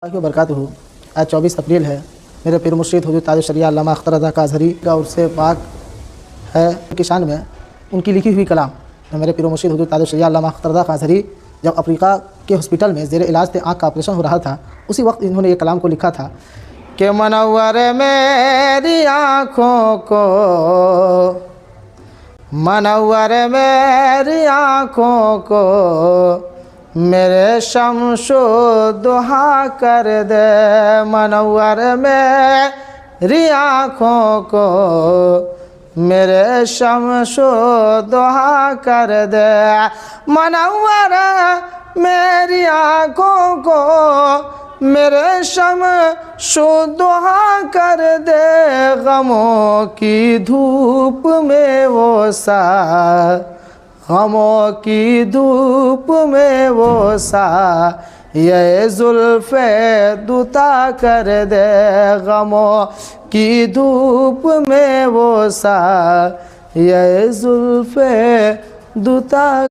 बरकातहू। आज 24 अप्रैल है। मेरे पीर मुर्शिद हुज़ूर ताज शरिया अल्लामा अख्तर रज़ा काज़री का उर्से पाक है की शान में उनकी लिखी हुई कलाम। मेरे पीर मुर्शिद हुज़ूर ताज शरिया अल्लामा अख्तर रज़ा काज़री जब अफ्रीका के हॉस्पिटल में ज़ेर इलाज थे, आँख का ऑपरेशन हो रहा था, उसी वक्त इन्होंने ये कलाम को लिखा था कि मनव्वर मेरी आँखों को, मनव्वर मेरी आँखों को मेरे शमशो दुहा कर दे, मनव्वर मेरी आँखों को मेरे शमशो दुहा कर दे, मनव्वर मेरी आँखों को मेरे शमशो दुहा कर दे, गमों की धूप में वो सा, गमों की धूप में वो सा ये जुल्फ़े दुता कर दे, गमों की धूप में वो सा ये जुल्फ़े दुता